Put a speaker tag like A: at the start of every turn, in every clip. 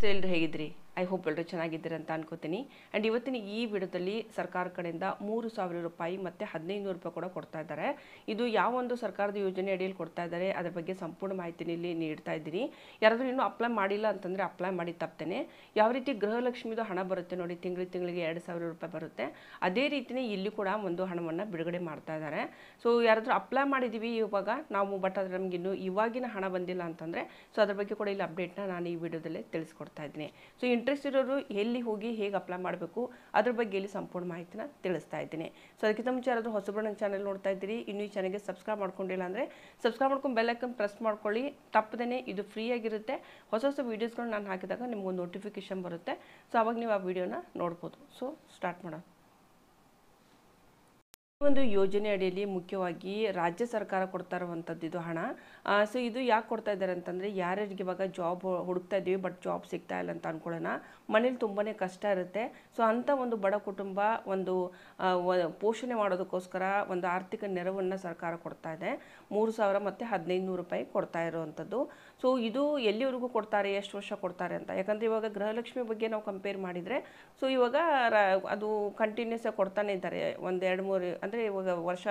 A: ನಮಸ್ತೆ ಎಲ್ಲರೂ ಹೇಗಿದ್ರಿ I hope ಎಲ್ಲರೂ ಚೆನ್ನಾಗಿದ್ದೀರಿ ಅಂತ ಅನ್ಕೋತೀನಿ ಆ್ಯಂಡ್ ಇವತ್ತಿನ ಈ ವಿಡಿಯೋದಲ್ಲಿ ಸರ್ಕಾರ ಕಡೆಯಿಂದ 3,000 ರೂಪಾಯಿ ಮತ್ತು 1,500 ರೂಪಾಯಿ ಕೂಡ ಕೊಡ್ತಾ ಇದ್ದಾರೆ. ಇದು ಯಾವ ಒಂದು ಸರ್ಕಾರದ ಯೋಜನೆ ಅಡಿಯಲ್ಲಿ ಕೊಡ್ತಾ ಇದ್ದಾರೆ ಅದರ ಬಗ್ಗೆ ಸಂಪೂರ್ಣ ಮಾಹಿತಿನ ಇಲ್ಲಿ ನೀಡ್ತಾ ಇದ್ದೀನಿ. ಯಾರಾದರೂ ಇನ್ನೂ ಅಪ್ಲೈ ಮಾಡಿಲ್ಲ ಅಂತಂದರೆ ಅಪ್ಲೈ ಮಾಡಿ ತಪ್ಪೇನೆ. ಯಾವ ರೀತಿ ಗೃಹಲಕ್ಷ್ಮಿದು ಹಣ ಬರುತ್ತೆ ನೋಡಿ, ತಿಂಗಳಿಗೆ 2,000 ರೂಪಾಯಿ ಬರುತ್ತೆ. ಅದೇ ರೀತಿಯೇ ಇಲ್ಲಿ ಕೂಡ ಒಂದು ಹಣವನ್ನು ಬಿಡುಗಡೆ ಮಾಡ್ತಾ ಇದ್ದಾರೆ. ಸೊ ಯಾರಾದರೂ ಅಪ್ಲೈ ಮಾಡಿದ್ದೀವಿ ಇವಾಗ ನಾವು, ಬಟ್ ಆದರೆ ನಮ್ಗೆ ಇನ್ನೂ ಇವಾಗಿನ ಹಣ ಬಂದಿಲ್ಲ ಅಂತಂದರೆ ಸೊ ಅದ್ರ ಬಗ್ಗೆ ಕೂಡ ಇಲ್ಲಿ ಅಪ್ಡೇಟ್ನ ನಾನು ಈ ವಿಡಿಯೋದಲ್ಲೇ ತಿಳಿಸ್ಕೊಡ್ತಾ ಇದ್ದೀನಿ. ಸೊ ಇಂಟ್ರೆಸ್ಟ್ ಇರೋರು ಎಲ್ಲಿ ಹೋಗಿ ಹೇಗೆ ಅಪ್ಲೈ ಮಾಡಬೇಕು ಅದ್ರ ಬಗ್ಗೆ ಇಲ್ಲಿ ಸಂಪೂರ್ಣ ಮಾಹಿತಿನ ತಿಳಿಸ್ತಾ ಇದ್ದೀನಿ. ಸೊ ಅದಕ್ಕಿಂತ ಮುಂಚೆ ಯಾರಾದರೂ ಹೊಸಬರು ನನ್ನ ಚಾನಲ್ ನೋಡ್ತಾ ಇದ್ದೀರಿ, ಇನ್ನೂ ಈ ಚಾನಲ್ಗೆ ಸಬ್ಸ್ಕ್ರೈಬ್ ಮಾಡ್ಕೊಂಡಿಲ್ಲ ಅಂದರೆ ಸಬ್ಸ್ಕ್ರೈಬ್ ಮಾಡ್ಕೊಂಡು ಬೆಲ್ ಐಕನ್ ಪ್ರೆಸ್ ಮಾಡ್ಕೊಳ್ಳಿ. ತಪ್ಪದೇ ಇದು ಫ್ರೀ ಆಗಿರುತ್ತೆ. ಹೊಸ ಹೊಸ ವೀಡಿಯೋಸ್ಗಳು ನಾನು ಹಾಕಿದಾಗ ನಿಮಗೊಂದು ನೋಟಿಫಿಕೇಶನ್ ಬರುತ್ತೆ. ಸೊ ಅವಾಗ ನೀವು ಆ ವಿಡಿಯೋನ ನೋಡ್ಬೋದು. ಸೊ ಸ್ಟಾರ್ಟ್ ಮಾಡೋಣ. ಒಂದು ಯೋಜನೆ ಅಡಿಯಲ್ಲಿ ಮುಖ್ಯವಾಗಿ ರಾಜ್ಯ ಸರ್ಕಾರ ಕೊಡ್ತಾ ಇರುವಂಥದ್ದು ಇದು ಹಣ. ಸೊ ಇದು ಯಾಕೆ ಕೊಡ್ತಾ ಇದ್ದಾರೆ ಅಂತಂದರೆ, ಯಾರ್ಯಾರಿಗೆ ಇವಾಗ ಜಾಬ್ ಹುಡುಕ್ತಾ ಇದ್ದೀವಿ ಬಟ್ ಜಾಬ್ ಸಿಗ್ತಾ ಇಲ್ಲ ಅಂತ ಅಂದ್ಕೊಳ್ಳೋಣ, ಮನೇಲಿ ತುಂಬಾ ಕಷ್ಟ ಇರುತ್ತೆ. ಸೊ ಅಂಥ ಒಂದು ಬಡ ಕುಟುಂಬ ಒಂದು ಪೋಷಣೆ ಮಾಡೋದಕ್ಕೋಸ್ಕರ ಒಂದು ಆರ್ಥಿಕ ನೆರವನ್ನು ಸರ್ಕಾರ ಕೊಡ್ತಾ ಇದೆ. 3,000 ಮತ್ತು 1,500 ರೂಪಾಯಿ ಕೊಡ್ತಾ ಇರುವಂಥದ್ದು. ಸೊ ಇದು ಎಲ್ಲಿವರೆಗೂ ಕೊಡ್ತಾರೆ, ಎಷ್ಟು ವರ್ಷ ಕೊಡ್ತಾರೆ ಅಂತ, ಯಾಕಂದರೆ ಇವಾಗ ಗೃಹಲಕ್ಷ್ಮಿ ಬಗ್ಗೆ ನಾವು ಕಂಪೇರ್ ಮಾಡಿದರೆ ಸೊ ಇವಾಗ ಅದು ಕಂಟಿನ್ಯೂಸ್ ಆಗಿ ಕೊಡ್ತಾನೆ ಇದ್ದಾರೆ. ಒಂದು 2-3 ಅಂದರೆ ಇವಾಗ ವರ್ಷ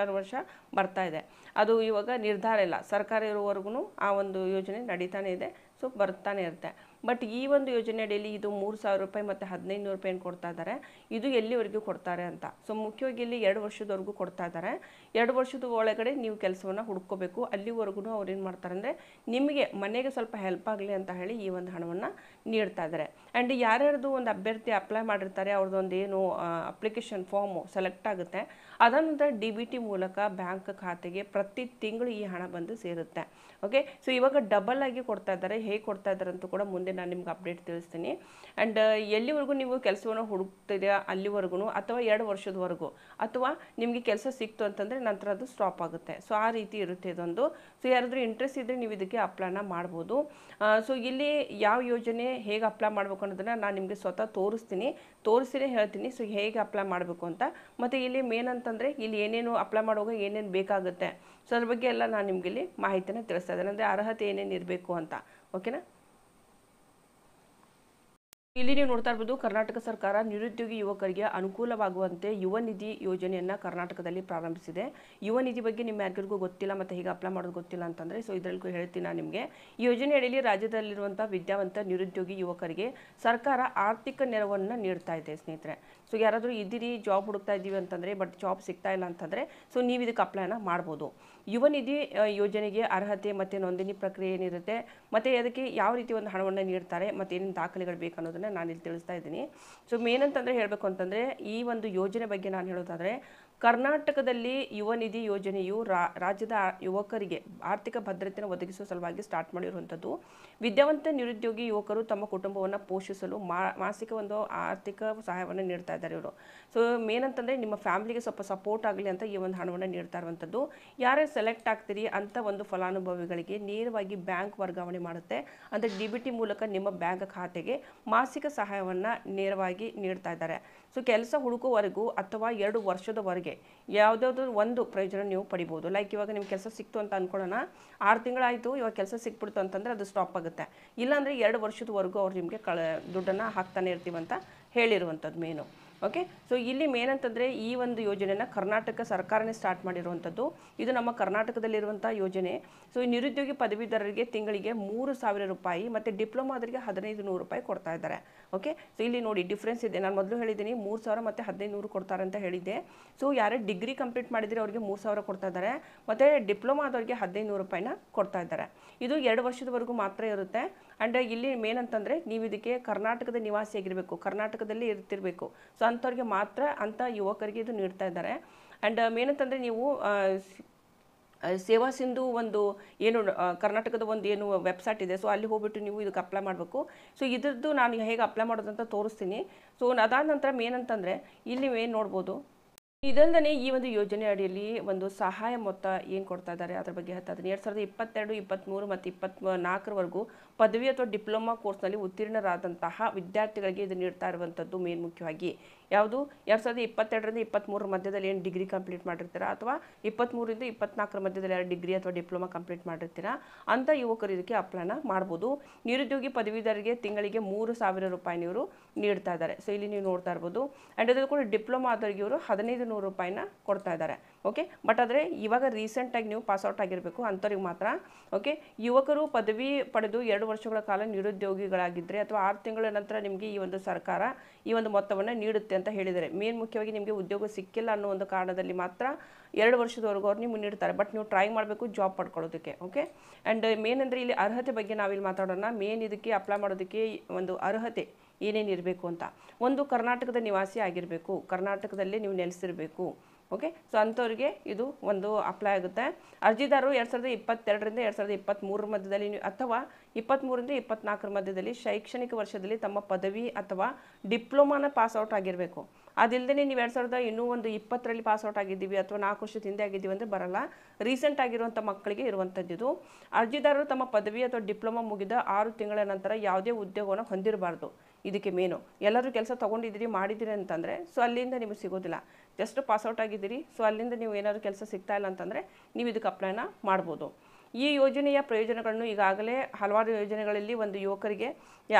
A: ಬರ್ತಾ ಇದೆ. ಅದು ಇವಾಗ ನಿರ್ಧಾರ ಇಲ್ಲ, ಸರ್ಕಾರ ಇರುವವರೆಗೂ ಆ ಒಂದು ಯೋಜನೆ ನಡೀತಾನೆ ಇದೆ. ಸೊ ಬರ್ತಾನೆ ಇರುತ್ತೆ. ಬಟ್ ಈ ಒಂದು ಯೋಜನೆ ಅಡಿಯಲ್ಲಿ ಇದು 3,000 ರೂಪಾಯಿ ಮತ್ತು 1,500 ರೂಪಾಯಿನ ಕೊಡ್ತಾ ಇದ್ದಾರೆ. ಇದು ಎಲ್ಲಿವರೆಗೂ ಕೊಡ್ತಾರೆ ಅಂತ, ಸೊ ಮುಖ್ಯವಾಗಿ ಇಲ್ಲಿ 2 ವರ್ಷದವರೆಗೂ ಕೊಡ್ತಾ ಇದ್ದಾರೆ. 2 ವರ್ಷದ ಒಳಗಡೆ ನೀವು ಕೆಲಸವನ್ನು ಹುಡ್ಕೋಬೇಕು. ಅಲ್ಲಿವರೆಗೂ ಅವ್ರು ಏನು ಮಾಡ್ತಾರೆ ಅಂದರೆ ನಿಮಗೆ ಮನೆಗೆ ಸ್ವಲ್ಪ ಹೆಲ್ಪ್ ಆಗಲಿ ಅಂತ ಹೇಳಿ ಈ ಒಂದು ಹಣವನ್ನು ನೀಡ್ತಾ ಇದ್ದಾರೆ. ಆ್ಯಂಡ್ ಯಾರ್ಯಾರ್ದು ಒಂದು ಅಭ್ಯರ್ಥಿ ಅಪ್ಲೈ ಮಾಡಿರ್ತಾರೆ ಅವ್ರದ್ದೊಂದು ಏನು ಅಪ್ಲಿಕೇಶನ್ ಫಾರ್ಮು ಸೆಲೆಕ್ಟ್ ಆಗುತ್ತೆ, ಅದನಂತರ DBT ಮೂಲಕ ಬ್ಯಾಂಕ್ ಖಾತೆಗೆ ಪ್ರತಿ ತಿಂಗಳು ಈ ಹಣ ಬಂದು ಸೇರುತ್ತೆ. ಓಕೆ, ಸೊ ಇವಾಗ ಡಬಲ್ ಆಗಿ ಕೊಡ್ತಾ ಇದ್ದಾರೆ. ಹೇಗೆ ಕೊಡ್ತಾ ಇದ್ದಾರೆ ಅಂತೂ ಕೂಡ ಮುಂದೆ ನಾನು ನಿಮ್ಗೆ ಅಪ್ಡೇಟ್ ತಿಳಿಸ್ತೀನಿ. ಆ್ಯಂಡ್ ಎಲ್ಲಿವರೆಗೂ ನೀವು ಕೆಲಸವನ್ನು ಹುಡುಕ್ತಿದ್ದೀರಾ ಅಲ್ಲಿವರೆಗೂ, ಅಥವಾ 2 ವರ್ಷದವರೆಗೂ, ಅಥವಾ ನಿಮಗೆ ಕೆಲಸ ಸಿಕ್ತು ಅಂತಂದರೆ ನಂತರ ಅದು ಸ್ಟಾಪ್ ಆಗುತ್ತೆ. ಸೊ ಆ ರೀತಿ ಇರುತ್ತೆ ಇದೊಂದು. ಸೊ ಯಾರಾದರೂ ಇಂಟ್ರೆಸ್ಟ್ ಇದ್ದರೆ ನೀವು ಇದಕ್ಕೆ ಅಪ್ಲೈನ ಮಾಡ್ಬೋದು. ಸೊ ಇಲ್ಲಿ ಯಾವ ಯೋಜನೆ ಹೇಗೆ ಅಪ್ಲೈ ಮಾಡಬೇಕು ಅನ್ನೋದನ್ನು ನಾನು ನಿಮಗೆ ಸ್ವತಃ ತೋರಿಸ್ತೀನಿ ಹೇಳ್ತೀನಿ. ಸೊ ಹೇಗೆ ಅಪ್ಲೈ ಮಾಡಬೇಕು ಅಂತ, ಮತ್ತು ಇಲ್ಲಿ ಮೇನ್ ಅಂತಂದರೆ ಇಲ್ಲಿ ಏನೇನು ಅಪ್ಲೈ ಮಾಡುವಾಗ ಏನೇನು ಬೇಕಾಗುತ್ತೆ ಸೊ ಅದ್ರ ಬಗ್ಗೆ ಎಲ್ಲ ನಾನು ನಿಮಗೆ ಇಲ್ಲಿ ಮಾಹಿತಿನ ತಿಳಿಸ್ತಾ ಇದ್ದೇನೆ. ಅಂದರೆ ಅರ್ಹತೆ ಏನೇನು ಇರಬೇಕು ಅಂತ. ಓಕೆನಾ. ಇಲ್ಲಿ ನೀವು ನೋಡ್ತಾ ಇರ್ಬೋದು, ಕರ್ನಾಟಕ ಸರ್ಕಾರ ನಿರುದ್ಯೋಗಿ ಯುವಕರಿಗೆ ಅನುಕೂಲವಾಗುವಂತೆ ಯುವ ನಿಧಿ ಯೋಜನೆಯನ್ನು ಕರ್ನಾಟಕದಲ್ಲಿ ಪ್ರಾರಂಭಿಸಿದೆ. ಯುವ ನಿಧಿ ಬಗ್ಗೆ ನಿಮ್ಮ ಯಾರಿಗೂ ಗೊತ್ತಿಲ್ಲ ಮತ್ತು ಹೇಗೆ ಅಪ್ಲೈ ಮಾಡೋದು ಗೊತ್ತಿಲ್ಲ ಅಂತಂದರೆ ಸೊ ಇದರಲ್ಲಿ ಹೇಳ್ತೀನಿ ನಾನು ನಿಮಗೆ. ಈ ಯೋಜನೆ ಅಡಿಯಲ್ಲಿ ರಾಜ್ಯದಲ್ಲಿರುವಂಥ ವಿದ್ಯಾವಂತ ನಿರುದ್ಯೋಗಿ ಯುವಕರಿಗೆ ಸರ್ಕಾರ ಆರ್ಥಿಕ ನೆರವನ್ನು ನೀಡ್ತಾ ಇದೆ ಸ್ನೇಹಿತರೆ. ಸೊ ಯಾರಾದರೂ ಇದ್ದೀರಿ, ಜಾಬ್ ಹುಡುಕ್ತಾ ಇದ್ದೀವಿ ಅಂತಂದರೆ ಬಟ್ ಜಾಬ್ ಸಿಗ್ತಾ ಇಲ್ಲ ಅಂತಂದರೆ ಸೊ ನೀವು ಇದಕ್ಕೆ ಅಪ್ಲೈನ ಮಾಡ್ಬೋದು. ಯುವ ನಿಧಿ ಯೋಜನೆಗೆ ಅರ್ಹತೆ ಮತ್ತು ನೋಂದಣಿ ಪ್ರಕ್ರಿಯೆ ಏನಿರುತ್ತೆ, ಮತ್ತು ಅದಕ್ಕೆ ಯಾವ ರೀತಿ ಒಂದು ಹಣವನ್ನು ನೀಡ್ತಾರೆ ಮತ್ತು ಏನೇನು ದಾಖಲೆಗಳು ಬೇಕು ಅನ್ನೋದನ್ನು ನಾನು ಇಲ್ಲಿ ತಿಳಿಸ್ತಾ ಇದ್ದೀನಿ. ಸೊ ಮೇನ್ ಅಂತಂದರೆ ಹೇಳಬೇಕು ಅಂತಂದರೆ, ಈ ಒಂದು ಯೋಜನೆ ಬಗ್ಗೆ ನಾನು ಹೇಳೋದಾದರೆ, ಕರ್ನಾಟಕದಲ್ಲಿ ಯುವ ನಿಧಿ ಯೋಜನೆಯು ರಾಜ್ಯದ ಯುವಕರಿಗೆ ಆರ್ಥಿಕ ಭದ್ರತೆಯನ್ನು ಒದಗಿಸುವ ಸಲುವಾಗಿ ಸ್ಟಾರ್ಟ್ ಮಾಡಿರುವಂಥದ್ದು. ವಿದ್ಯಾವಂತ ನಿರುದ್ಯೋಗಿ ಯುವಕರು ತಮ್ಮ ಕುಟುಂಬವನ್ನು ಪೋಷಿಸಲು ಮಾಸಿಕ ಒಂದು ಆರ್ಥಿಕ ಸಹಾಯವನ್ನು ನೀಡ್ತಾ ಇದ್ದಾರೆ ಇವರು. ಸೊ ಮೇನ್ ಅಂತಂದರೆ ನಿಮ್ಮ ಫ್ಯಾಮಿಲಿಗೆ ಸ್ವಲ್ಪ ಸಪೋರ್ಟ್ ಆಗಲಿ ಅಂತ ಈ ಒಂದು ಹಣವನ್ನು ನೀಡ್ತಾ ಇರುವಂಥದ್ದು. ಯಾರೇ ಸೆಲೆಕ್ಟ್ ಆಗ್ತೀರಿ ಅಂಥ ಒಂದು ಫಲಾನುಭವಿಗಳಿಗೆ ನೇರವಾಗಿ ಬ್ಯಾಂಕ್ ವರ್ಗಾವಣೆ ಮಾಡುತ್ತೆ. ಅಂದರೆ DBT ಮೂಲಕ ನಿಮ್ಮ ಬ್ಯಾಂಕ್ ಖಾತೆಗೆ ಮಾಸಿಕ ಸಹಾಯವನ್ನು ನೇರವಾಗಿ ನೀಡ್ತಾ ಇದ್ದಾರೆ. ಸೊ ಕೆಲಸ ಹುಡುಕುವವರೆಗೂ ಅಥವಾ 2 ವರ್ಷದವರೆಗೆ ಯಾವುದಾದ್ರೂ ಒಂದು ಪ್ರಯೋಜನ ನೀವು ಪಡಿಬೋದು. ಲೈಕ್ ಇವಾಗ ನಿಮ್ಮ ಕೆಲಸ ಸಿಕ್ತು ಅಂತ ಅಂದ್ಕೊಳ್ಳೋಣ, 6 ತಿಂಗಳಾಯಿತು, ಇವಾಗ ಕೆಲಸ ಸಿಕ್ಬಿಡ್ತು ಅಂತಂದರೆ ಅದು ಸ್ಟಾಪ್ ಆಗುತ್ತೆ. ಇಲ್ಲಾಂದರೆ 2 ವರ್ಷದವರೆಗೂ ಅವ್ರು ನಿಮಗೆ ದುಡ್ಡನ್ನು ಹಾಕ್ತಾನೆ ಇರ್ತೀವಂತ ಹೇಳಿರುವಂಥದ್ದು ಮೇನು. ಓಕೆ, ಸೊ ಇಲ್ಲಿ ಮೇನ್ ಅಂತಂದರೆ ಈ ಒಂದು ಯೋಜನೆಯನ್ನು ಕರ್ನಾಟಕ ಸರ್ಕಾರನೇ ಸ್ಟಾರ್ಟ್ ಮಾಡಿರುವಂಥದ್ದು. ಇದು ನಮ್ಮ ಕರ್ನಾಟಕದಲ್ಲಿರುವಂಥ ಯೋಜನೆ. ಸೊ ಈ ನಿರುದ್ಯೋಗಿ ಪದವೀಧರರಿಗೆ ತಿಂಗಳಿಗೆ 3,000 ರೂಪಾಯಿ ಮತ್ತು ಡಿಪ್ಲೊಮಾದರಿಗೆ 1,500 ರೂಪಾಯಿ ಕೊಡ್ತಾ ಇದ್ದಾರೆ. ಓಕೆ, ಸೊ ಇಲ್ಲಿ ನೋಡಿ ಡಿಫ್ರೆನ್ಸ್ ಇದೆ. ನಾನು ಮೊದಲು ಹೇಳಿದ್ದೀನಿ 3,000 ಮತ್ತು 1,500 ಕೊಡ್ತಾರೆ ಅಂತ ಹೇಳಿದ್ದೆ. ಸೊ ಯಾರೇ ಡಿಗ್ರಿ ಕಂಪ್ಲೀಟ್ ಮಾಡಿದರೆ ಅವರಿಗೆ 3,000 ಕೊಡ್ತಾ ಇದ್ದಾರೆ, ಮತ್ತು ಡಿಪ್ಲೊಮಾದವರಿಗೆ 1,500 ರೂಪಾಯಿನ ಕೊಡ್ತಾ ಇದ್ದಾರೆ. ಇದು 2 ವರ್ಷದವರೆಗೂ ಮಾತ್ರ ಇರುತ್ತೆ. ಆ್ಯಂಡ್ ಇಲ್ಲಿ ಮೇನ್ ಅಂತಂದರೆ ನೀವು ಇದಕ್ಕೆ ಕರ್ನಾಟಕದ ನಿವಾಸಿಯಾಗಿರಬೇಕು, ಕರ್ನಾಟಕದಲ್ಲಿ ಇರ್ತಿರಬೇಕು. ಸೊ ಅಂಥವ್ರಿಗೆ ಮಾತ್ರ, ಅಂಥ ಯುವಕರಿಗೆ ಇದು ನೀಡ್ತಾ ಇದ್ದಾರೆ. ಆ್ಯಂಡ್ ಮೇನ್ ಅಂತಂದರೆ ನೀವು ಸೇವಾ ಸಿಂಧು ಒಂದು ಏನು ಕರ್ನಾಟಕದ ಒಂದು ಏನು ವೆಬ್ಸೈಟ್ ಇದೆ, ಸೊ ಅಲ್ಲಿ ಹೋಗ್ಬಿಟ್ಟು ನೀವು ಇದಕ್ಕೆ ಅಪ್ಲೈ ಮಾಡಬೇಕು. ಸೊ ಇದ್ರದ್ದು ನಾನು ಹೇಗೆ ಅಪ್ಲೈ ಮಾಡೋದಂತ ತೋರಿಸ್ತೀನಿ. ಸೊ ಅದಾದ ನಂತರ ಮೇನ್ ಅಂತಂದರೆ ಇಲ್ಲಿ ಏನು ನೋಡ್ಬೋದು, ಇದಲ್ಲದೆ ಈ ಒಂದು ಯೋಜನೆ ಅಡಿಯಲ್ಲಿ ಒಂದು ಸಹಾಯ ಮೊತ್ತ ಏನು ಕೊಡ್ತಾ ಇದ್ದಾರೆ ಅದ್ರ ಬಗ್ಗೆ ಹೇಳ್ತಾ ಇದ್ದೀನಿ. 2022, 23 ಮತ್ತು 24ರವರೆಗೂ ಪದವಿ ಅಥವಾ ಡಿಪ್ಲೊಮಾ ಕೋರ್ಸ್ನಲ್ಲಿ ಉತ್ತೀರ್ಣರಾದಂತಹ ವಿದ್ಯಾರ್ಥಿಗಳಿಗೆ ಇದು ನೀಡ್ತಾ ಇರುವಂಥದ್ದು ಮೇನ್ ಮುಖ್ಯವಾಗಿ. ಯಾವುದು 2022ರಿಂದ 23 ಮಧ್ಯದಲ್ಲಿ ಏನು ಡಿಗ್ರಿ ಕಂಪ್ಲೀಟ್ ಮಾಡಿರ್ತೀರಾ ಅಥವಾ 23ರಿಂದ 24 ಮಧ್ಯದಲ್ಲಿ ಯಾರು ಡಿಗ್ರಿ ಅಥವಾ ಡಿಪ್ಲೊಮಾ ಕಂಪ್ಲೀಟ್ ಮಾಡಿರ್ತೀರಾ ಅಂತ ಯುವಕರು ಇದಕ್ಕೆ ಅಪ್ಲೈನ ಮಾಡ್ಬೋದು. ನಿರುದ್ಯೋಗಿ ಪದವೀಧರಿಗೆ ತಿಂಗಳಿಗೆ 3,000 ರೂಪಾಯಿ ಇವರು ನೀಡ್ತಾ ಇದ್ದಾರೆ. ಸೊ ಇಲ್ಲಿ ನೀವು ನೋಡ್ತಾ ಇರ್ಬೋದು. ಆ್ಯಂಡ್ ಅದ್ರಲ್ಲಿ ಕೂಡ ಡಿಪ್ಲೊಮಾ ಆದವರಿಗೆ ಇವರು 1,500 ರೂಪಾಯಿನ ಕೊಡ್ತಾ ಇದ್ದಾರೆ. ಓಕೆ, ಬಟ್ ಆದರೆ ಇವಾಗ ರೀಸೆಂಟಾಗಿ ನೀವು ಪಾಸ್ಔಟ್ ಆಗಿರಬೇಕು ಅಂಥವ್ರಿಗೆ ಮಾತ್ರ. ಓಕೆ, ಯುವಕರು ಪದವಿ ಪಡೆದು 2 ವರ್ಷಗಳ ಕಾಲ ನಿರುದ್ಯೋಗಿಗಳಾಗಿದ್ದರೆ ಅಥವಾ 6 ತಿಂಗಳ ನಂತರ ನಿಮಗೆ ಈ ಒಂದು ಸರ್ಕಾರ ಈ ಒಂದು ಮೊತ್ತವನ್ನು ನೀಡುತ್ತೆ ಅಂತ ಹೇಳಿದ್ದಾರೆ. ಮೇನ್ ಮುಖ್ಯವಾಗಿ ನಿಮಗೆ ಉದ್ಯೋಗ ಸಿಕ್ಕಿಲ್ಲ ಅನ್ನೋ ಒಂದು ಕಾರಣದಲ್ಲಿ ಮಾತ್ರ 2 ವರ್ಷದವರೆಗೂ ಅವ್ರು ನಿಮ್ಗೆ ನೀಡ್ತಾರೆ. ಬಟ್ ನೀವು ಟ್ರೈ ಮಾಡಬೇಕು ಜಾಬ್ ಪಡ್ಕೊಳ್ಳೋದಕ್ಕೆ. ಓಕೆ, ಆ್ಯಂಡ್ ಮೇನ್ ಅಂದರೆ ಇಲ್ಲಿ ಅರ್ಹತೆ ಬಗ್ಗೆ ನಾವಿಲ್ಲಿ ಮಾತಾಡೋಣ. ಮೇನ್ ಇದಕ್ಕೆ ಅಪ್ಲೈ ಮಾಡೋದಕ್ಕೆ ಒಂದು ಅರ್ಹತೆ ಏನೇನು ಇರಬೇಕು ಅಂತ. ಒಂದು, ಕರ್ನಾಟಕದ ನಿವಾಸಿ ಆಗಿರಬೇಕು, ಕರ್ನಾಟಕದಲ್ಲೇ ನೀವು ನೆಲೆಸಿರಬೇಕು. ಓಕೆ, ಸೊ ಅಂಥವ್ರಿಗೆ ಇದು ಒಂದು ಅಪ್ಲೈ ಆಗುತ್ತೆ. ಅರ್ಜಿದಾರರು 2022ರಿಂದ 2023 ಮಧ್ಯದಲ್ಲಿ ಅಥವಾ 23ರಿಂದ 24 ಮಧ್ಯದಲ್ಲಿ ಶೈಕ್ಷಣಿಕ ವರ್ಷದಲ್ಲಿ ತಮ್ಮ ಪದವಿ ಅಥವಾ ಡಿಪ್ಲೊಮಾನ ಪಾಸ್ಔಟ್ ಆಗಿರಬೇಕು. ಅದಿಲ್ಲದೆ ನೀವು 2020ರಲ್ಲಿ ಪಾಸ್ಔಟ್ ಆಗಿದ್ದೀವಿ ಅಥವಾ 4 ವರ್ಷದ ಹಿಂದೆ ಆಗಿದ್ದೀವಿ ಅಂದರೆ ಬರಲ್ಲ. ರೀಸೆಂಟ್ ಆಗಿರುವಂಥ ಮಕ್ಕಳಿಗೆ ಇರುವಂಥದ್ದು. ಅರ್ಜಿದಾರರು ತಮ್ಮ ಪದವಿ ಅಥವಾ ಡಿಪ್ಲೊಮಾ ಮುಗಿದ 6 ತಿಂಗಳ ನಂತರ ಯಾವುದೇ ಉದ್ಯೋಗವನ್ನು ಹೊಂದಿರಬಾರ್ದು. ಇದಕ್ಕೆ ಮೇನು ಎಲ್ಲರೂ ಕೆಲಸ ತೊಗೊಂಡಿದ್ದೀರಿ ಮಾಡಿದ್ದೀರಿ ಅಂತಂದರೆ ಸೊ ಅಲ್ಲಿಂದ ನಿಮಗೆ ಸಿಗೋದಿಲ್ಲ. ಜಸ್ಟ್ ಪಾಸ್ಔಟ್ ಆಗಿದ್ದೀರಿ, ಸೊ ಅಲ್ಲಿಂದ ನೀವು ಏನಾದರೂ ಕೆಲಸ ಸಿಗ್ತಾ ಇಲ್ಲ ಅಂತಂದರೆ ನೀವು ಇದಕ್ಕೆ ಅಪ್ಲೈನ ಮಾಡ್ಬೋದು. ಈ ಯೋಜನೆಯ ಪ್ರಯೋಜನಗಳನ್ನು ಈಗಾಗಲೇ ಹಲವಾರು ಯೋಜನೆಗಳಲ್ಲಿ ಒಂದು ಯುವಕರಿಗೆ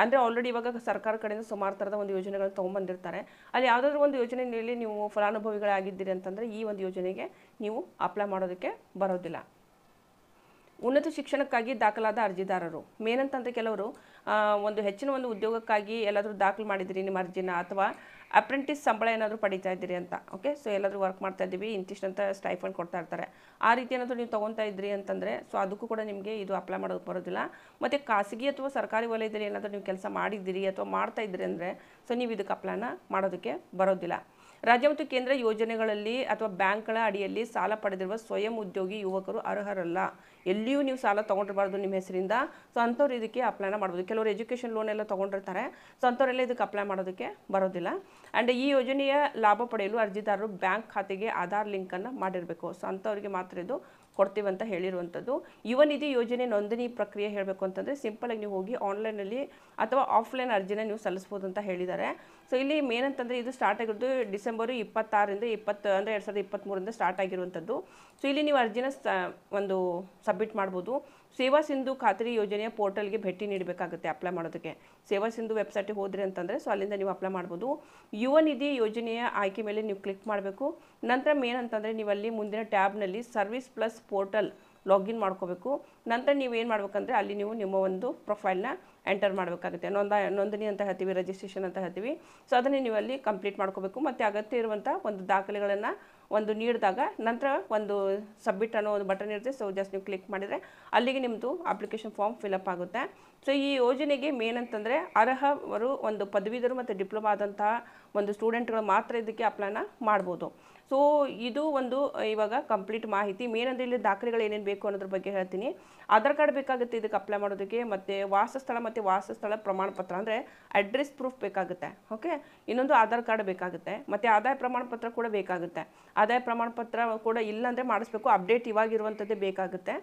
A: ಅಂದರೆ ಆಲ್ರೆಡಿ ಇವಾಗ ಸರ್ಕಾರ ಕಡೆಯಿಂದ ಸುಮಾರು ಥರದ ಒಂದು ಯೋಜನೆಗಳನ್ನು ತೊಗೊಂಬಂದಿರ್ತಾರೆ. ಅಲ್ಲಿ ಯಾವುದಾದ್ರೂ ಒಂದು ಯೋಜನೆಯಲ್ಲಿ ನೀವು ಫಲಾನುಭವಿಗಳಾಗಿದ್ದೀರಿ ಅಂತಂದರೆ ಈ ಒಂದು ಯೋಜನೆಗೆ ನೀವು ಅಪ್ಲೈ ಮಾಡೋದಕ್ಕೆ ಬರೋದಿಲ್ಲ. ಉನ್ನತ ಶಿಕ್ಷಣಕ್ಕಾಗಿ ದಾಖಲಾದ ಅರ್ಜಿದಾರರು ಮೇನ್ ಅಂತಂದರೆ ಕೆಲವರು ಒಂದು ಹೆಚ್ಚಿನ ಒಂದು ಉದ್ಯೋಗಕ್ಕಾಗಿ ಎಲ್ಲಾದರೂ ದಾಖಲು ಮಾಡಿದ್ದೀರಿ ನಿಮ್ಮ ಅರ್ಜಿನ ಅಥವಾ ಅಪ್ರೆಂಟಿಸ್ ಸಂಬಳ ಏನಾದರೂ ಪಡಿತಾ ಇದ್ದೀರಿ ಅಂತ. ಓಕೆ, ಸೊ ಎಲ್ಲಾದರೂ ವರ್ಕ್ ಮಾಡ್ತಾ ಇದ್ದೀವಿ ಇಂತಿಷ್ಟಂತ ಸ್ಟೈಫಂಡ್ ಕೊಡ್ತಾ ಇರ್ತಾರೆ. ಆ ರೀತಿ ಏನಾದರೂ ನೀವು ತೊಗೊತಾ ಇದ್ರಿ ಅಂತಂದರೆ ಸೊ ಅದಕ್ಕೂ ಕೂಡ ನಿಮಗೆ ಇದು ಅಪ್ಲೈ ಮಾಡೋದಕ್ಕೆ ಬರೋದಿಲ್ಲ. ಮತ್ತು ಖಾಸಗಿ ಅಥವಾ ಸರ್ಕಾರಿ ವಲಯದಲ್ಲಿ ಏನಾದರೂ ನೀವು ಕೆಲಸ ಮಾಡಿದ್ದೀರಿ ಅಥವಾ ಮಾಡ್ತಾ ಇದ್ದೀರಿ ಅಂದರೆ ಸೊ ನೀವು ಇದಕ್ಕೆ ಅಪ್ಲೈನ ಮಾಡೋದಕ್ಕೆ ಬರೋದಿಲ್ಲ. ರಾಜ್ಯ ಮತ್ತು ಕೇಂದ್ರ ಯೋಜನೆಗಳಲ್ಲಿ ಅಥವಾ ಬ್ಯಾಂಕ್ಗಳ ಅಡಿಯಲ್ಲಿ ಸಾಲ ಪಡೆದಿರುವ ಸ್ವಯಂ ಉದ್ಯೋಗಿ ಯುವಕರು ಅರ್ಹರಲ್ಲ. ಎಲ್ಲಿಯೂ ನೀವು ಸಾಲ ತೊಗೊಂಡಿರಬಾರ್ದು ನಿಮ್ಮ ಹೆಸರಿಂದ. ಸೊ ಅಂಥವ್ರು ಇದಕ್ಕೆ ಅಪ್ಲೈನ ಮಾಡ್ಬೋದು. ಕೆಲವರು ಎಜುಕೇಷನ್ ಲೋನ್ ಎಲ್ಲ ತೊಗೊಂಡಿರ್ತಾರೆ. ಸೊ ಅಂಥವರೆಲ್ಲ ಇದಕ್ಕೆ ಅಪ್ಲೈ ಮಾಡೋದಕ್ಕೆ ಬರೋದಿಲ್ಲ. ಆ್ಯಂಡ್ ಈ ಯೋಜನೆಯ ಲಾಭ ಪಡೆಯಲು ಅರ್ಜಿದಾರರು ಬ್ಯಾಂಕ್ ಖಾತೆಗೆ ಆಧಾರ್ ಲಿಂಕನ್ನು ಮಾಡಿರಬೇಕು. ಸೊ ಅಂಥವ್ರಿಗೆ ಮಾತ್ರ ಇದು ಕೊಡ್ತೀವಂತ ಹೇಳಿರುವಂಥದ್ದು. ಯುವ ನಿಧಿ ಯೋಜನೆ ನೋಂದಣಿ ಪ್ರಕ್ರಿಯೆ ಹೇಳಬೇಕು ಅಂತಂದರೆ ಸಿಂಪಲಾಗಿ ನೀವು ಹೋಗಿ ಆನ್ಲೈನಲ್ಲಿ ಅಥವಾ ಆಫ್ಲೈನ್ ಅರ್ಜಿನ ನೀವು ಸಲ್ಲಿಸ್ಬೋದು ಅಂತ ಹೇಳಿದ್ದಾರೆ. ಸೊ ಇಲ್ಲಿ ಮೇನ್ ಅಂತಂದರೆ ಇದು ಸ್ಟಾರ್ಟ್ ಆಗಿರೋದು ಡಿಸೆಂಬರ್ 26ರಿಂದ 20 ಅಂದರೆ 2023ರಿಂದ ಸ್ಟಾರ್ಟ್ ಆಗಿರುವಂಥದ್ದು. ಸೊ ಇಲ್ಲಿ ನೀವು ಅರ್ಜಿನ ಒಂದು ಸಬ್ಮಿಟ್ ಮಾಡ್ಬೋದು. ಸೇವಾ ಸಿಂಧು ಖಾತ್ರಿ ಯೋಜನೆಯ ಪೋರ್ಟಲ್ಗೆ ಭೇಟಿ ನೀಡಬೇಕಾಗುತ್ತೆ ಅಪ್ಲೈ ಮಾಡೋದಕ್ಕೆ. ಸೇವಾ ಸಿಂಧು ವೆಬ್ಸೈಟಿಗೆ ಹೋದ್ರಿ ಅಂತಂದರೆ ಸೊ ಅಲ್ಲಿಂದ ನೀವು ಅಪ್ಲೈ ಮಾಡ್ಬೋದು. ಯುವ ನಿಧಿ ಯೋಜನೆಯ ಆಯ್ಕೆ ಮೇಲೆ ನೀವು ಕ್ಲಿಕ್ ಮಾಡಬೇಕು. ನಂತರ ಮೇನ್ ಅಂತಂದರೆ ನೀವು ಅಲ್ಲಿ ಮುಂದಿನ ಟ್ಯಾಬ್ನಲ್ಲಿ ಸರ್ವಿಸ್ ಪ್ಲಸ್ ಪೋರ್ಟಲ್ ಲಾಗಿನ್ ಮಾಡ್ಕೋಬೇಕು. ನಂತರ ನೀವು ಏನು ಮಾಡ್ಬೇಕಂದ್ರೆ ಅಲ್ಲಿ ನೀವು ನಿಮ್ಮ ಒಂದು ಪ್ರೊಫೈಲ್ನ ಎಂಟರ್ ಮಾಡಬೇಕಾಗುತ್ತೆ. ನೋಂದಣಿ ಅಂತ ಹೇಳ್ತೀವಿ, ರಿಜಿಸ್ಟ್ರೇಷನ್ ಅಂತ ಹೇಳ್ತೀವಿ. ಸೊ ಅದನ್ನೇ ನೀವು ಅಲ್ಲಿ ಕಂಪ್ಲೀಟ್ ಮಾಡ್ಕೋಬೇಕು. ಮತ್ತು ಅಗತ್ಯ ಇರುವಂಥ ಒಂದು ದಾಖಲೆಗಳನ್ನು ಒಂದು ನೀಡಿದಾಗ ನಂತರ ಒಂದು ಸಬ್ಮಿಟ್ ಅನ್ನೋ ಒಂದು ಬಟನ್ ಇರುತ್ತೆ. ಸೊ ಜಸ್ಟ್ ನೀವು ಕ್ಲಿಕ್ ಮಾಡಿದರೆ ಅಲ್ಲಿಗೆ ನಿಮ್ಮದು ಅಪ್ಲಿಕೇಶನ್ ಫಾರ್ಮ್ ಫಿಲಪ್ ಆಗುತ್ತೆ. ಸೊ ಈ ಯೋಜನೆಗೆ ಮೇನ್ ಅಂತಂದರೆ ಅರ್ಹವರು ಒಂದು ಪದವೀಧರು ಮತ್ತು ಡಿಪ್ಲೊಮಾ ಆದಂತಹ ಒಂದು ಸ್ಟೂಡೆಂಟ್ಗಳು ಮಾತ್ರ ಇದಕ್ಕೆ ಅಪ್ಲೈನ ಮಾಡ್ಬೋದು. ಸೊ ಇದು ಒಂದು ಇವಾಗ ಕಂಪ್ಲೀಟ್ ಮಾಹಿತಿ. ಮೇನ್ ಅಂದರೆ ಇಲ್ಲಿ ದಾಖಲೆಗಳು ಏನೇನು ಬೇಕು ಅನ್ನೋದ್ರ ಬಗ್ಗೆ ಹೇಳ್ತೀನಿ. ಆಧಾರ್ ಕಾರ್ಡ್ ಬೇಕಾಗುತ್ತೆ ಇದಕ್ಕೆ ಅಪ್ಲೈ ಮಾಡೋದಕ್ಕೆ. ಮತ್ತು ವಾಸಸ್ಥಳ ಮತ್ತು ವಾಸಸ್ಥಳ ಪ್ರಮಾಣ ಪತ್ರ ಅಂದರೆ ಅಡ್ರೆಸ್ ಪ್ರೂಫ್ ಬೇಕಾಗುತ್ತೆ. ಓಕೆ, ಇನ್ನೊಂದು ಆಧಾರ್ ಕಾರ್ಡ್ ಬೇಕಾಗುತ್ತೆ. ಮತ್ತು ಆದಾಯ ಪ್ರಮಾಣ ಪತ್ರ ಕೂಡ ಬೇಕಾಗುತ್ತೆ. ಆದಾಯ ಪ್ರಮಾಣ ಪತ್ರ ಕೂಡ ಇಲ್ಲಾಂದರೆ ಮಾಡಿಸ್ಬೇಕು, ಅಪ್ಡೇಟ್ ಇವಾಗಿರುವಂಥದ್ದೇ ಬೇಕಾಗುತ್ತೆ.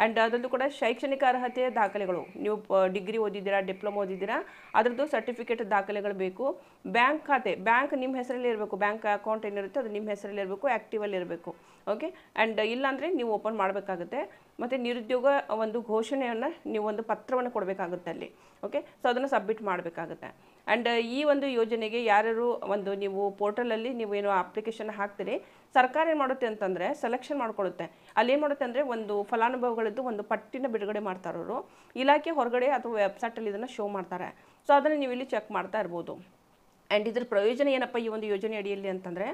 A: ಆ್ಯಂಡ್ ಅದರದ್ದು ಕೂಡ ಶೈಕ್ಷಣಿಕ ಅರ್ಹತೆಯ ದಾಖಲೆಗಳು, ನೀವು ಡಿಗ್ರಿ ಓದಿದ್ದೀರಾ, ಡಿಪ್ಲೊಮಾ ಓದಿದ್ದೀರಾ, ಅದರದ್ದು ಸರ್ಟಿಫಿಕೇಟ್ ದಾಖಲೆಗಳು ಬೇಕು. ಬ್ಯಾಂಕ್ ಖಾತೆ, ಬ್ಯಾಂಕ್ ನಿಮ್ಮ ಹೆಸರಲ್ಲಿ ಇರಬೇಕು. ಬ್ಯಾಂಕ್ ಅಕೌಂಟ್ ಏನಿರುತ್ತೆ ಅದು ನಿಮ್ಮ ಹೆಸರಲ್ಲಿ ಇರಬೇಕು, ಆ್ಯಕ್ಟಿವಲ್ಲಿ ಇರಬೇಕು. ಓಕೆ, ಆ್ಯಂಡ್ ಇಲ್ಲಾಂದರೆ ನೀವು ಓಪನ್ ಮಾಡಬೇಕಾಗುತ್ತೆ. ಮತ್ತು ನಿರುದ್ಯೋಗ ಒಂದು ಘೋಷಣೆಯನ್ನು ನೀವು ಒಂದು ಪತ್ರವನ್ನು ಕೊಡಬೇಕಾಗುತ್ತೆ ಅಲ್ಲಿ. ಓಕೆ, ಸೊ ಅದನ್ನು ಸಬ್ಮಿಟ್ ಮಾಡಬೇಕಾಗುತ್ತೆ. ಆ್ಯಂಡ್ ಈ ಒಂದು ಯೋಜನೆಗೆ ಯಾರ್ಯಾರು ಒಂದು ನೀವು ಪೋರ್ಟಲಲ್ಲಿ ನೀವು ಏನು ಅಪ್ಲಿಕೇಶನ್ ಹಾಕ್ತೀರಿ, ಸರ್ಕಾರ ಏನು ಮಾಡುತ್ತೆ ಅಂತಂದರೆ ಸೆಲೆಕ್ಷನ್ ಮಾಡ್ಕೊಳ್ಳುತ್ತೆ. ಅಲ್ಲಿ ಏನು ಮಾಡುತ್ತೆ ಅಂದರೆ ಒಂದು ಫಲಾನುಭವಿಗಳದ್ದು ಒಂದು ಪಟ್ಟಿನ ಬಿಡುಗಡೆ ಮಾಡ್ತಾರೆ ಅವರು. ಇಲಾಖೆ ಹೊರಗಡೆ ಅಥವಾ ವೆಬ್ಸೈಟಲ್ಲಿ ಇದನ್ನು ಶೋ ಮಾಡ್ತಾರೆ. ಸೊ ಅದನ್ನು ನೀವು ಇಲ್ಲಿ ಚೆಕ್ ಮಾಡ್ತಾ ಇರ್ಬೋದು. ಆ್ಯಂಡ್ ಇದ್ರ ಪ್ರಯೋಜನ ಏನಪ್ಪ ಈ ಒಂದು ಯೋಜನೆ ಅಡಿಯಲ್ಲಿ ಅಂತಂದರೆ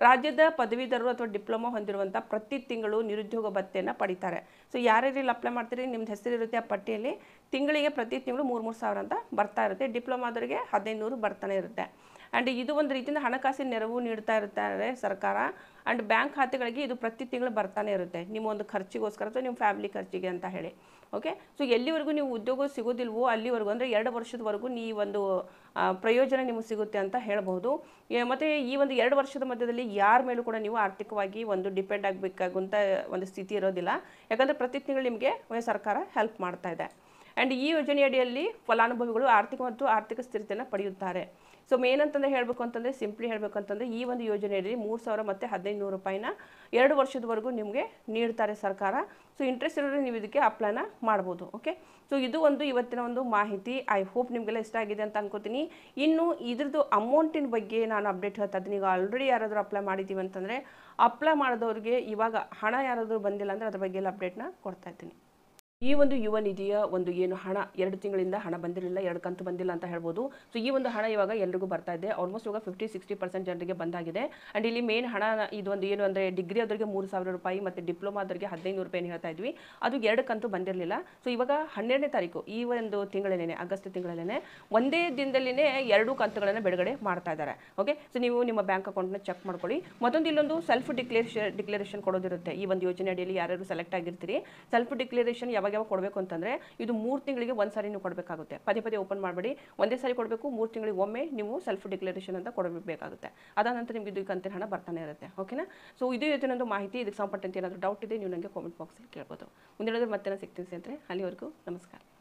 A: ರಾಜ್ಯದ ಪದವೀಧರರು ಅಥವಾ ಡಿಪ್ಲೊಮಾ ಹೊಂದಿರುವಂಥ ಪ್ರತಿ ತಿಂಗಳು ನಿರುದ್ಯೋಗ ಭತ್ಯೆಯನ್ನು ಪಡಿತಾರೆ. ಸೊ ಯಾರ್ಯಾರು ಇಲ್ಲಿ ಅಪ್ಲೈ ಮಾಡ್ತೀರಿ ನಿಮ್ದು ಹೆಸರಿರುತ್ತೆ ಆ ಪಟ್ಟಿಯಲ್ಲಿ. ತಿಂಗಳಿಗೆ ಪ್ರತಿ ತಿಂಗಳು 3,000 ಸಾವಿರ ಅಂತ ಬರ್ತಾ ಇರುತ್ತೆ. ಡಿಪ್ಲೊಮಾದವರಿಗೆ 1,500 ಬರ್ತಾನೆ ಇರುತ್ತೆ. ಆ್ಯಂಡ್ ಇದು ಒಂದು ರೀತಿಯಿಂದ ಹಣಕಾಸಿನ ನೆರವು ನೀಡ್ತಾ ಇರ್ತಾರೆ ಸರ್ಕಾರ. ಆ್ಯಂಡ್ ಬ್ಯಾಂಕ್ ಖಾತೆಗಳಿಗೆ ಇದು ಪ್ರತಿ ತಿಂಗಳು ಬರ್ತಾನೆ ಇರುತ್ತೆ, ನಿಮ್ಮ ಒಂದು ಖರ್ಚಿಗೋಸ್ಕರ ಅಥವಾ ನಿಮ್ಮ ಫ್ಯಾಮಿಲಿ ಖರ್ಚಿಗೆ ಅಂತ ಹೇಳಿ. ಓಕೆ, ಸೊ ಎಲ್ಲಿವರೆಗೂ ನೀವು ಉದ್ಯೋಗ ಸಿಗೋದಿಲ್ವೋ ಅಲ್ಲಿವರೆಗೂ ಅಂದರೆ 2 ವರ್ಷದವರೆಗೂ ಈ ಒಂದು ಪ್ರಯೋಜನ ನಿಮಗೆ ಸಿಗುತ್ತೆ ಅಂತ ಹೇಳ್ಬೋದು. ಮತ್ತು ಈ ಒಂದು 2 ವರ್ಷದ ಮಧ್ಯದಲ್ಲಿ ಯಾರ ಮೇಲೂ ಕೂಡ ನೀವು ಆರ್ಥಿಕವಾಗಿ ಒಂದು ಡಿಪೆಂಡ್ ಆಗಬೇಕಾಗುವಂಥ ಒಂದು ಸ್ಥಿತಿ ಇರೋದಿಲ್ಲ. ಯಾಕಂದರೆ ಪ್ರತಿ ತಿಂಗಳು ನಿಮಗೆ ಸರ್ಕಾರ ಹೆಲ್ಪ್ ಮಾಡ್ತಾ ಇದೆ. ಆ್ಯಂಡ್ ಈ ಯೋಜನೆ ಅಡಿಯಲ್ಲಿ ಫಲಾನುಭವಿಗಳು ಆರ್ಥಿಕ ಮತ್ತು ಆರ್ಥಿಕ ಸ್ಥಿರತೆಯನ್ನು ಪಡೆಯುತ್ತಾರೆ. ಸೊ ಮೇನ್ ಅಂತಂದರೆ ಹೇಳಬೇಕು ಅಂತಂದರೆ ಸಿಂಪ್ಲಿ ಹೇಳಬೇಕು ಅಂತಂದರೆ ಈ ಒಂದು ಯೋಜನೆಯಲ್ಲಿ 3,000 ಮತ್ತು 1,500 ರೂಪಾಯಿನ 2 ವರ್ಷದವರೆಗೂ ನಿಮಗೆ ನೀಡ್ತಾರೆ ಸರ್ಕಾರ. ಸೊ ಇಂಟ್ರೆಸ್ಟ್ ಇರೋದ್ರೆ ನೀವು ಇದಕ್ಕೆ ಅಪ್ಲೈನ ಮಾಡ್ಬೋದು. ಓಕೆ, ಸೊ ಇದು ಒಂದು ಇವತ್ತಿನ ಒಂದು ಮಾಹಿತಿ. ಐ ಹೋಪ್ ನಿಮಗೆಲ್ಲ ಇಷ್ಟ ಆಗಿದೆ ಅಂತ ಅನ್ಕೋತೀನಿ. ಇನ್ನು ಇದ್ರದ್ದು ಅಮೌಂಟಿನ ಬಗ್ಗೆ ನಾನು ಅಪ್ಡೇಟ್ ಹೇಳ್ತಾ ಇದ್ದೀನಿ. ಈಗ ಆಲ್ರೆಡಿ ಯಾರಾದರೂ ಅಪ್ಲೈ ಮಾಡಿದ್ದೀವಿ ಅಂತಂದರೆ ಅಪ್ಲೈ ಮಾಡಿದವ್ರಿಗೆ ಇವಾಗ ಹಣ ಯಾರಾದರೂ ಬಂದಿಲ್ಲ ಅಂದರೆ ಅದ್ರ ಬಗ್ಗೆ ಎಲ್ಲ ಅಪ್ಡೇಟ್ನ ಕೊಡ್ತಾ ಇದ್ದೀನಿ. ಈ ಒಂದು ಯುವ ನಿಧಿಯ ಒಂದು ಏನು ಹಣ 2 ತಿಂಗಳಿಂದ ಹಣ ಬಂದಿರಲಿಲ್ಲ, 2 ಕಂತು ಬಂದಿಲ್ಲ ಅಂತ ಹೇಳ್ಬೋದು. ಸೊ ಈ ಒಂದು ಹಣ ಇವಾಗ ಎಲ್ರಿಗೂ ಬರ್ತಾ ಇದೆ. ಆಲ್ಮೋಸ್ಟ್ ಇವಾಗ 50-60% ಜನರಿಗೆ ಬಂದಾಗಿದೆ. ಆ್ಯಂಡ್ ಇಲ್ಲಿ ಮೇನ್ ಹಣ ಇದೊಂದು ಏನು ಅಂದರೆ ಡಿಗ್ರಿ ಆದವರಿಗೆ 3,000 ರೂಪಾಯಿ ಮತ್ತು ಡಿಪ್ಲೊಮಾದವರಿಗೆ 1,500 ರೂಪಾಯಿ ಹೇಳ್ತಾ ಇದ್ವಿ. ಅದು 2 ಕಂತು ಬಂದಿರಲಿಲ್ಲ. ಸೊ ಇವಾಗ 12ನೇ ತಾರೀಕು ಈ ಒಂದು ತಿಂಗಳಲ್ಲೇ, ಆಗಸ್ಟ್ ತಿಂಗಳಲ್ಲೇ ಒಂದೇ ದಿನದಲ್ಲಿನೇ 2 ಕಂತುಗಳನ್ನು ಬಿಡುಗಡೆ ಮಾಡ್ತಾ ಇದ್ದಾರೆ. ಓಕೆ, ಸೊ ನೀವು ನಿಮ್ಮ ಬ್ಯಾಂಕ್ ಅಕೌಂಟ್ನ ಚೆಕ್ ಮಾಡ್ಕೊಳ್ಳಿ. ಮತ್ತೊಂದು ಇಲ್ಲೊಂದು ಸೆಲ್ಫ್ ಡಿಕ್ಲೇರೇಷನ್ ಕೊಡೋದಿರುತ್ತೆ. ಈ ಒಂದು ಯೋಜನೆ ಅಡಿಯಲ್ಲಿ ಯಾರ್ಯಾರು ಸೆಲೆಕ್ಟ್ ಆಗಿರ್ತೀರಿ, ಸೆಲ್ಫ್ ಡಿಕ್ಲೇರೇಷನ್ ಯಾವಾಗ ಕೊಡಬೇಕು ಅಂತಂದರೆ ಇದು 3 ತಿಂಗಳಿಗೆ ಒಂದು ಸಾರಿ ನೀವು ಕೊಡಬೇಕಾಗುತ್ತೆ. ಪದೇ ಓಪನ್ ಮಾಡಬೇಡಿ, ಒಂದೇ ಸಾರಿ ಕೊಡಬೇಕು. 3 ತಿಂಗಳಿಗೆ ಒಮ್ಮೆ ನೀವು ಸೆಲ್ಫ್ ಡಿಕ್ಲೇರೇಷನ್ ಅಂತ ಕೊಡಬೇಕಾಗುತ್ತೆ. ಅದಾದ ನಂತರ ನಿಮಗೆ ಇದು ಕಂತಿನ ಹಣ ಬರ್ತಾನೆ ಇರುತ್ತೆ. ಓಕೆನಾ? ಸೊ ಇದು ಇದನ್ನೊಂದು ಮಾಹಿತಿ. ಇದಕ್ಕೆ ಸಂಬಂಧಪಟ್ಟಂತೆ ಏನಾದರೂ ಡೌಟ್ ಇದೆ ನೀವು ನನಗೆ ಕಾಮೆಂಟ್ ಬಾಕ್ಸಲ್ಲಿ ಕೇಳ್ಬೋದು. ಮುಂದಿನ ಮತ್ತೆ ನಾನು ಸಿಗ್ತೀನಿ ಸ್ನೇಹಿತರೆ. ಅಲ್ಲಿವರೆಗೂ ನಮಸ್ಕಾರ.